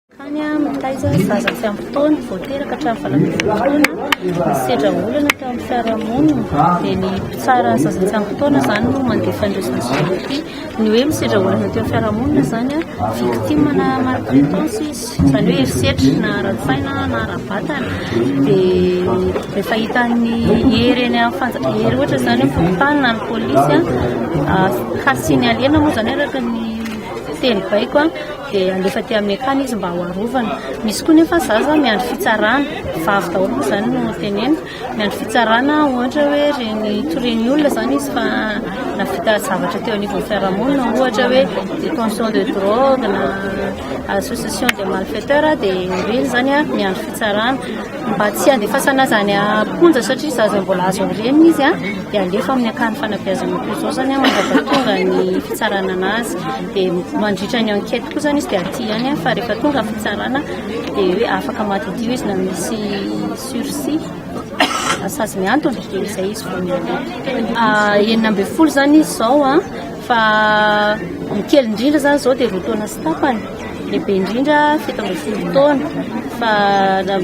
Mitaiza zaza tsy ampy taona voateraka hatramin'ny fahalalana misedra olana teo amin'ny fiarahamonina dia ny mpitsara zaza tsy ampy taona izany no mandefa an'ireo zaza ny hoe misedra olana teo amin'ny fiarahamonina izany a victime na maltraitance izy izany hoe herisetra na ara-tsaina na ara-batana dia rehefa hitan'ny hery eny amin'ny hery ohatra izany hoe fokontany na ny polisy kasiany alena moa izany araka ny teny baiko dia alefa ty amin'ny akany izy mba hoarovana. Misy koa nefa zaza miandry fitsarana vavy daholo moa izany no teneny miandry fitsarana ohatra hoe reny toreny olona izany izy fa navita zavatra teo anivon'ny fiarahamonina ohatra hoe détention de drogue na association de malfaiteurs dia reny izany miandry fitsarana mba tsy handefasana zany amponja satria zaza mbola azo ireny izy dia alefa amin'ny akany fanabeazana koa izao zany mandrapatonga ny fitsarana anazy dia mandritra ny enquête koa zany izy dia aty ihany fa rehefa tonga fitsarana dia hoe afaka madidio izy na misy sursis asazy miantona dia izay izy enina ambin'ny folo zany izy izao fa mikely indrindra zany izao dia roa taona sy tapany lehibe indrindra fito ambin'ny folo taona fa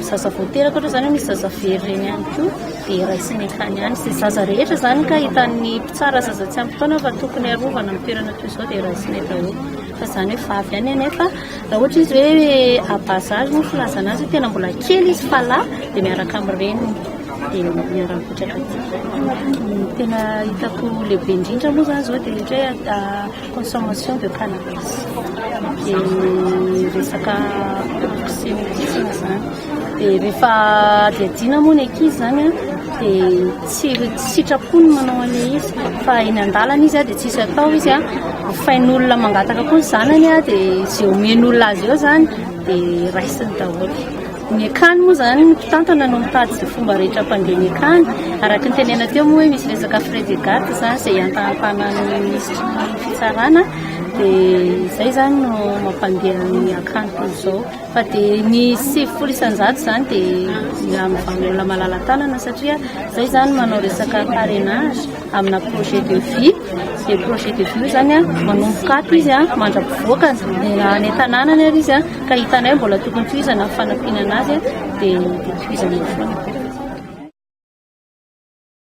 zaza voateraka ohatra zany misy zaza very reny ihany koa dia raisiny akany ihany sy zaza rehetra zany ka hitan'ny mpitsara zaza tsy ampy taona fa tokony arovana amin'ny toerana toy izao dia raisiny daholo fa izany hoe vavy ihany anefa raha ohatra izy hoe abazazy no filazana azy tena mbola kely izy fa lahy dia miaraka amin'ny reniny dia miara-mipetraka tena hitako lehibe indrindra moa zany zao dia ohatra hoe consommation de cannabis dia resaka proxénétisme zany dia rehefa adiadiana moa ny ankizy zany dia tsy sitrapony manao an'ilay izy fa eny an-dalana izy dia tsisy atao izy fain'olona mangataka koa ny zanany dia izay omen'olona azy eo zany dia raisiny daholo. Ny akany moa zany ny mpitantana no mitady izay fomba rehetra hampandeha ny akany araka ny tenena teo moa hoe misy resaka frais de garde zany izay antahantanan'ny ministry fitsarana dia izay zany no mampandeha ny akany toy izao fa dia ny 700 zany dia amin'ny malala-tanana satria izay zany manao resaka parrainage amina projet de vie dia projet de vie zany manomboka ato izy mandra-pivoaka ny tanànany ary izy ka hitanay mbola tokony tohizana ny fanampiana anazy dia tohizana